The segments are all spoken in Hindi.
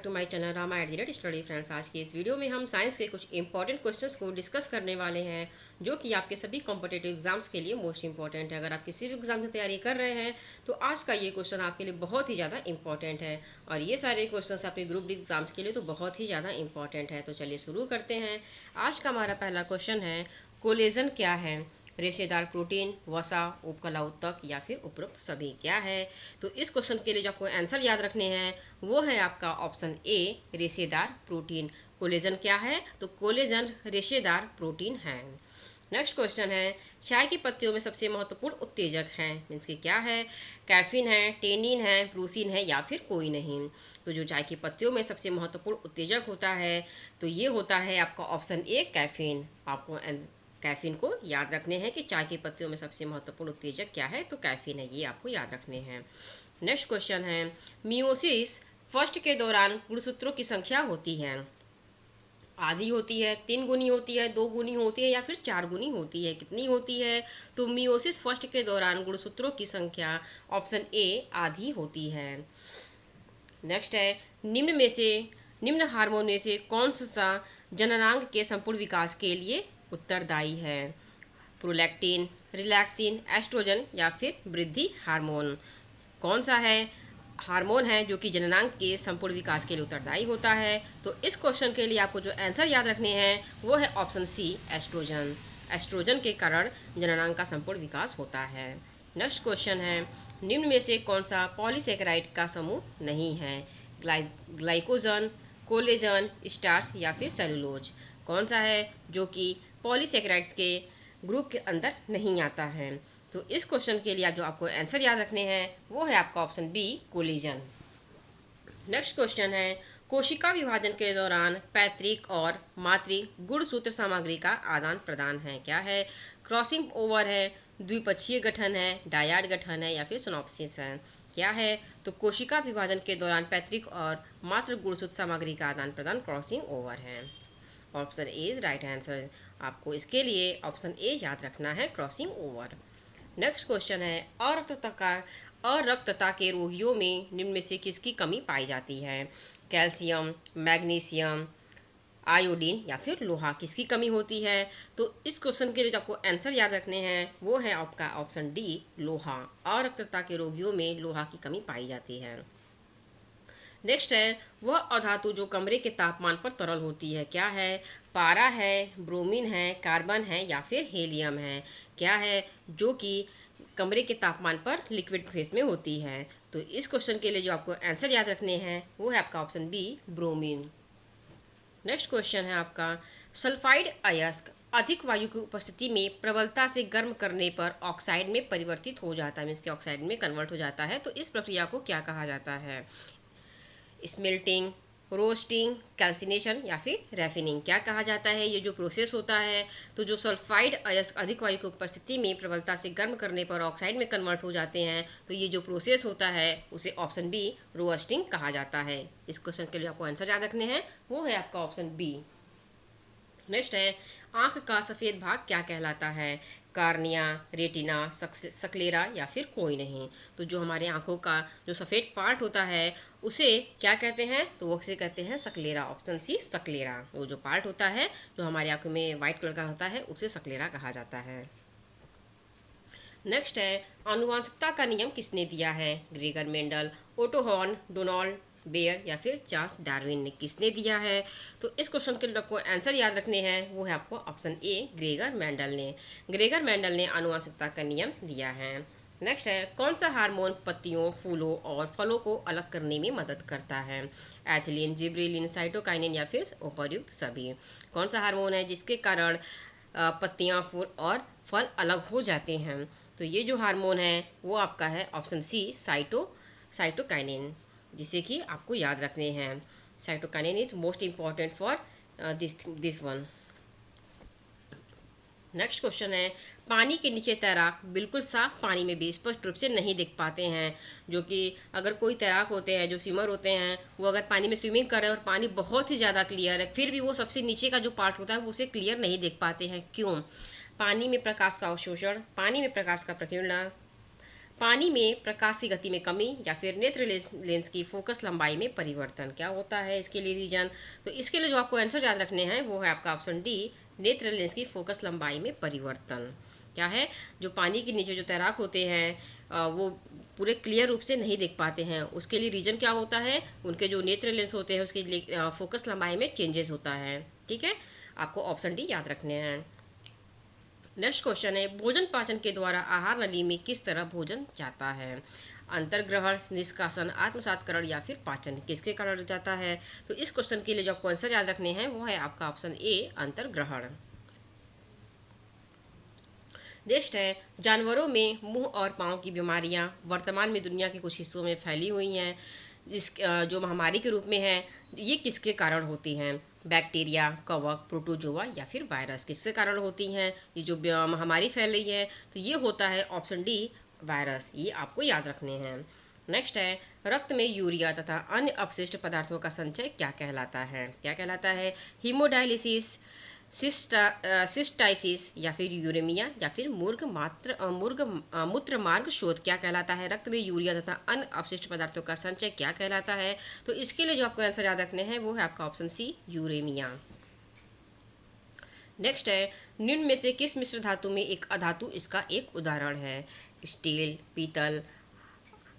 To my channel Rama at study friends. आज की इस वीडियो में हम साइंस के कुछ इंपॉर्टेंट क्वेश्चंस को डिस्कस करने वाले हैं जो कि आपके सभी कॉम्पिटिटिव एग्जाम्स के लिए मोस्ट इंपॉर्टेंट है। अगर आप किसी भी एग्जाम की तैयारी कर रहे हैं तो आज का ये क्वेश्चन आपके लिए बहुत ही ज़्यादा इंपॉर्टेंट है और ये सारे क्वेश्चंस आपके ग्रुप डी एग्जाम्स के लिए तो बहुत ही ज़्यादा इंपॉर्टेंट है। तो चलिए शुरू करते हैं। आज का हमारा पहला क्वेश्चन है, कोलेजन क्या है? रेशेदार प्रोटीन, वसा, उपकला उत्तक या फिर उपरोक्त सभी। क्या है? तो इस क्वेश्चन के लिए जो आपको आंसर याद रखने हैं वो है आपका ऑप्शन ए, रेशेदार प्रोटीन। कोलेजन क्या है? तो कोलेजन रेशेदार प्रोटीन है। नेक्स्ट क्वेश्चन है, चाय की पत्तियों में सबसे महत्वपूर्ण उत्तेजक हैं, मीन्स कि क्या है? कैफीन है, टेनिन है, प्रूसिन है या फिर कोई नहीं। तो जो चाय की पत्तियों में सबसे महत्वपूर्ण उत्तेजक होता है तो ये होता है आपका ऑप्शन ए, कैफीन। आपको कैफीन को याद रखने हैं कि चाय की पत्तियों में सबसे महत्वपूर्ण उत्तेजक क्या है, तो कैफीन है, ये आपको याद रखने हैं। नेक्स्ट क्वेश्चन है, मियोसिस फर्स्ट के दौरान गुणसूत्रों की संख्या होती है, आधी होती है, 3 गुनी होती है, 2 गुनी होती है या फिर 4 गुनी होती है? कितनी होती है? तो मियोसिस फर्स्ट के दौरान गुणसूत्रों की संख्या ऑप्शन ए, आधी होती है। नेक्स्ट है, निम्न हार्मोन में से कौन सा जननांग के संपूर्ण विकास के लिए उत्तरदायी है? प्रोलैक्टिन, रिलैक्सिन, एस्ट्रोजन या फिर वृद्धि हार्मोन? कौन सा है हार्मोन है जो कि जननांग के संपूर्ण विकास के लिए उत्तरदायी होता है? तो इस क्वेश्चन के लिए आपको जो आंसर याद रखने हैं वो है ऑप्शन सी, एस्ट्रोजन। एस्ट्रोजन के कारण जननांग का संपूर्ण विकास होता है। नेक्स्ट क्वेश्चन है, निम्न में से कौन सा पॉलीसेकेराइड का समूह नहीं है? ग्लाइकोजन, कोलेजन, स्टार्च या फिर सेलुलोज? कौन सा है जो कि पॉलीसेकेराइड्स के ग्रुप के अंदर नहीं आता है? तो इस क्वेश्चन के लिए जो आपको आंसर याद रखने हैं वो है आपका option B, collagen. Next question है, कोशिका विभाजन के दौरान पैतृक और मातृ गुणसूत्र सामग्री का आदान प्रदान है। क्या है? क्रॉसिंग ओवर है, द्विपक्षीय गठन है, डायड गठन है या फिर सिनॉप्सिस है? क्या है? तो कोशिका विभाजन के दौरान पैतृक और मातृ गुणसूत्र सामग्री का आदान प्रदान क्रॉसिंग ओवर है। Option A is right answer. आपको इसके लिए ऑप्शन ए याद रखना है, क्रॉसिंग ओवर। नेक्स्ट क्वेश्चन है, अरक्तता के रोगियों में निम्न में से किसकी कमी पाई जाती है? कैल्शियम, मैग्नीशियम, आयोडीन या फिर लोहा? किसकी कमी होती है? तो इस क्वेश्चन के लिए जो आपको आंसर याद रखने हैं वो है आपका ऑप्शन डी, लोहा। अरक्तता के रोगियों में लोहा की कमी पाई जाती है। नेक्स्ट है, वह अधातु जो कमरे के तापमान पर तरल होती है। क्या है? पारा है, ब्रोमीन है, कार्बन है या फिर हीलियम है? क्या है जो कि कमरे के तापमान पर लिक्विड फेस में होती है? तो इस क्वेश्चन के लिए जो आपको आंसर याद रखने हैं वो है आपका option B, bromine. Next question है आपका, सल्फाइड अयस्क अधिक वायु की उपस्थिति में प्रबलता से गर्म करने पर ऑक्साइड में परिवर्तित हो जाता है, मीन्स के ऑक्साइड में कन्वर्ट हो जाता है। तो इस प्रक्रिया को क्या कहा जाता है? स्मेल्टिंग, रोस्टिंग, कैल्सिनेशन या फिर रैफिनिंग? क्या कहा जाता है ये जो प्रोसेस होता है? तो जो सल्फाइड अयस्क अधिक वायु की उपस्थिति में प्रबलता से गर्म करने पर ऑक्साइड में कन्वर्ट हो जाते हैं, तो ये जो प्रोसेस होता है उसे ऑप्शन बी, रोस्टिंग कहा जाता है। इस क्वेश्चन के लिए आपको आंसर याद रखने हैं वो है आपका ऑप्शन बी। नेक्स्ट है, आंख का सफ़ेद भाग क्या कहलाता है? कार्निया, रेटिना, सक्लेरा या फिर कोई नहीं? तो जो हमारे आंखों का जो सफ़ेद पार्ट होता है उसे क्या कहते हैं? तो वो उसे कहते हैं सक्लेरा। Option C, सक्लेरा। वो जो पार्ट होता है जो हमारी आंखों में वाइट कलर का होता है उसे सक्लेरा कहा जाता है। नेक्स्ट है, आनुवंशिकता का नियम किसने दिया है? Gregor Mendel, Otto Horn, Donald Bayer या फिर चार्ल्स डार्विन ने? किसने दिया है? तो इस क्वेश्चन के लिए आपको आंसर याद रखने हैं वो है आपको ऑप्शन ए, ग्रेगर मेंडल ने। ग्रेगर मेंडल ने आनुवंशिकता का नियम दिया है। नेक्स्ट है, कौन सा हार्मोन पत्तियों, फूलों और फलों को अलग करने में मदद करता है? एथिलीन, जिब्रेलिन, साइटोकाइनिन या फिर उपर्युक्त सभी? कौन सा हार्मोन है जिसके कारण पत्तियां, फूल और फल अलग हो जाते हैं? तो ये जो हार्मोन है वो आपका है ऑप्शन सी, साइटोकाइनिन, जिसे कि आपको याद रखने हैं। Cytokinin is most important for this one. Next question है, पानी के नीचे तैराक बिल्कुल साफ पानी में भी स्पष्ट रूप से नहीं दिख पाते हैं। जो कि अगर कोई तैराक होते हैं, जो स्विमर होते हैं, वो अगर पानी में स्विमिंग कर रहे हैं और पानी बहुत ही ज़्यादा क्लियर है फिर भी वो सबसे नीचे का जो पार्ट होता है वो उसे क्लियर नहीं देख पाते हैं। क्यों? पानी में प्रकाश का अवशोषण, पानी में प्रकाश का प्रकीर्णन, पानी में प्रकाश की गति में कमी या फिर नेत्र लेंस की फोकस लंबाई में परिवर्तन, क्या होता है इसके लिए रीजन? तो इसके लिए जो आपको आंसर याद रखने हैं वो है आपका ऑप्शन डी, नेत्र लेंस की फोकस लंबाई में परिवर्तन। क्या है, जो पानी के नीचे जो तैराक होते हैं वो पूरे क्लियर रूप से नहीं देख पाते हैं, उसके लिए रीजन क्या होता है, उनके जो नेत्र लेंस होते हैं उसके लिए फोकस लंबाई में चेंजेस होता है। ठीक है, आपको ऑप्शन डी याद रखने हैं। नेक्स्ट क्वेश्चन है, भोजन पाचन के द्वारा आहार नली में किस तरह भोजन जाता है? अंतर्ग्रहण, निष्कासन, आत्मसातकरण या फिर पाचन, किसके कारण जाता है? तो इस क्वेश्चन के लिए जो आपको आंसर याद रखने हैं वो है आपका ऑप्शन ए, अंतर्ग्रहण। नेक्स्ट है, जानवरों में मुंह और पाँव की बीमारियां वर्तमान में दुनिया के कुछ हिस्सों में फैली हुई हैं, जो महामारी के रूप में है, ये किसके कारण होती हैं? बैक्टीरिया, कवक, प्रोटोजोआ या फिर वायरस, किसके कारण होती हैं ये जो महामारी फैल रही है? तो ये होता है ऑप्शन डी, वायरस। ये आपको याद रखने हैं। नेक्स्ट है, रक्त में यूरिया तथा अन्य अपशिष्ट पदार्थों का संचय क्या कहलाता है? क्या कहलाता है? हीमोडायलिसिस, सिस्टाइसिस या फिर यूरेमिया या फिर मूत्र मार्ग शोध, क्या कहलाता है? रक्त में यूरिया तथा अन्य अपशिष्ट पदार्थों का संचय क्या कहलाता है? तो इसके लिए जो आपको आंसर याद रखने हैं वो है आपका ऑप्शन सी, यूरेमिया। नेक्स्ट है, निम्न में से किस मिश्र धातु में एक अधातु इसका एक उदाहरण है? स्टील, पीतल,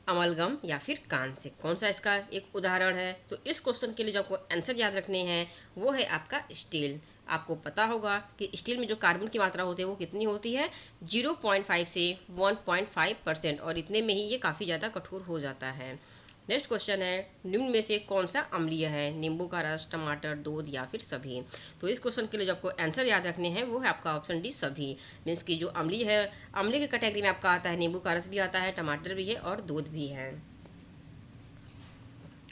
अमलगम या फिर कांस्य, कौन सा इसका एक उदाहरण है? तो इस क्वेश्चन के लिए जो आपको आंसर याद रखने हैं वो है आपका स्टील। आपको पता होगा कि स्टील में जो कार्बन की मात्रा होती है वो कितनी होती है? 0.5 से 1.5%, और इतने में ही ये काफ़ी ज़्यादा कठोर हो जाता है। नेक्स्ट क्वेश्चन है, निम्न में से कौन सा अम्लीय है? नींबू का रस, टमाटर, दूध या फिर सभी? तो इस क्वेश्चन के लिए जो आपको आंसर याद रखने हैं वो है आपका ऑप्शन डी, सभी। मीन्स की जो अम्लीय है, अम्लीय की कैटेगरी में आपका आता है नींबू का रस भी आता है, टमाटर भी है और दूध भी है।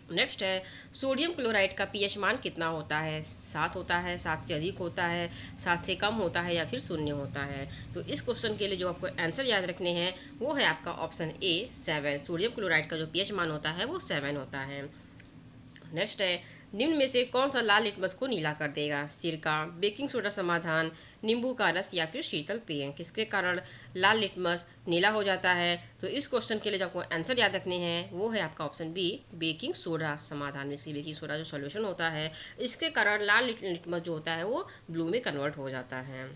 नेक्स्ट है, सोडियम क्लोराइड का पीएच मान कितना होता है? 7 होता है, 7 से अधिक होता है, 7 से कम होता है या फिर 0 होता है? तो इस क्वेश्चन के लिए जो आपको आंसर याद रखने हैं वो है आपका ऑप्शन ए, 7। सोडियम क्लोराइड का जो पीएच मान होता है वो 7 होता है। नेक्स्ट है, निम्न में से कौन सा लाल लिटमस को नीला कर देगा? सिरका, बेकिंग सोडा समाधान, नींबू का रस या फिर शीतल पेय, किसके कारण लाल लिटमस नीला हो जाता है? तो इस क्वेश्चन के लिए जो आपको आंसर याद रखने हैं वो है आपका ऑप्शन बी, बेकिंग सोडा समाधान। इसकी बेकिंग सोडा जो सॉल्यूशन होता है इसके कारण लाल लिटमस जो होता है वो ब्लू में कन्वर्ट हो जाता है।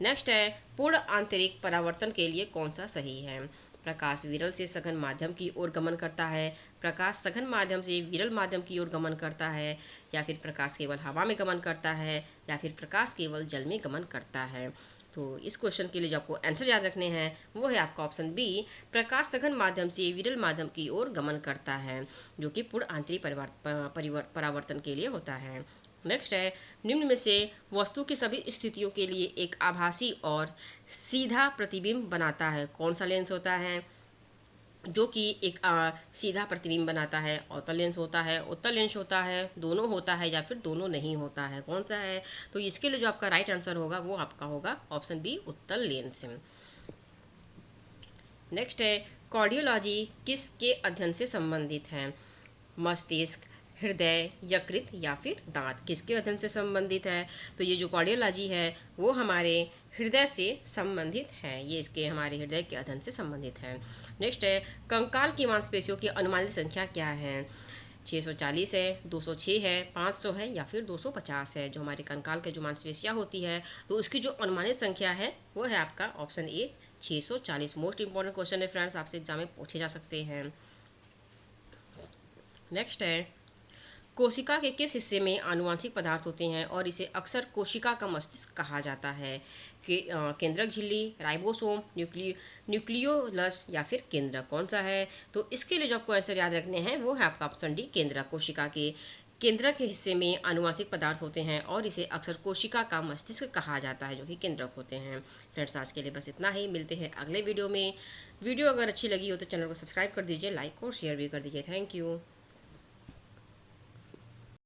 नेक्स्ट है, पूर्ण आंतरिक परावर्तन के लिए कौन सा सही है? प्रकाश विरल से सघन माध्यम की ओर गमन करता है, प्रकाश सघन माध्यम से विरल माध्यम की ओर गमन करता है, या फिर प्रकाश केवल हवा में गमन करता है, या फिर प्रकाश केवल जल में गमन करता है? तो इस क्वेश्चन के लिए जो आपको आंसर याद रखने हैं वो है आपका ऑप्शन बी, प्रकाश सघन माध्यम से विरल माध्यम की ओर गमन करता है, जो कि पूर्ण आंतरिक परावर्तन के लिए होता है। नेक्स्ट है, निम्न में से वस्तु की सभी स्थितियों के लिए एक आभासी और सीधा प्रतिबिंब बनाता है, कौन सा लेंस होता है जो कि एक सीधा प्रतिबिंब बनाता है? अवतल लेंस होता है, उत्तल लेंस होता है, दोनों होता है या फिर दोनों नहीं होता है, कौन सा है? तो इसके लिए जो आपका राइट आंसर होगा वो आपका होगा ऑप्शन बी, उत्तल लेंस। नेक्स्ट है, कार्डियोलॉजी किसके अध्ययन से संबंधित है? मस्तिष्क, हृदय, यकृत या फिर दांत, किसके अध्ययन से संबंधित है? तो ये जो कार्डियोलॉजी है वो हमारे हृदय से संबंधित है, ये इसके हमारे हृदय के अध्ययन से संबंधित है। नेक्स्ट है, कंकाल की मांसपेशियों की अनुमानित संख्या क्या है? 640 है, 206 है, 500 है या फिर 250 है? जो हमारे कंकाल के जो मांसपेशियाँ होती है तो उसकी जो अनुमानित संख्या है वो है आपका option A, 640। Most important question है फ्रेंड्स, आपसे एग्जाम में पूछे जा सकते हैं। नेक्स्ट है, कोशिका के किस हिस्से में आनुवंशिक पदार्थ होते हैं और इसे अक्सर कोशिका का मस्तिष्क कहा जाता है? केंद्रक झिल्ली, राइबोसोम, न्यूक्लियोलस या फिर केंद्रक, कौन सा है? तो इसके लिए जो आपको आंसर याद रखने हैं वो है आपका ऑप्शन डी, केंद्रक। कोशिका के केंद्रक के हिस्से में आनुवंशिक पदार्थ होते हैं और इसे अक्सर कोशिका का मस्तिष्क कहा जाता है, जो कि केंद्रक होते हैं। फ्रेंड्स, आज के लिए बस इतना ही, मिलते हैं अगले वीडियो में। वीडियो अगर अच्छी लगी हो तो चैनल को सब्सक्राइब कर दीजिए, लाइक और शेयर भी कर दीजिए। Thank you.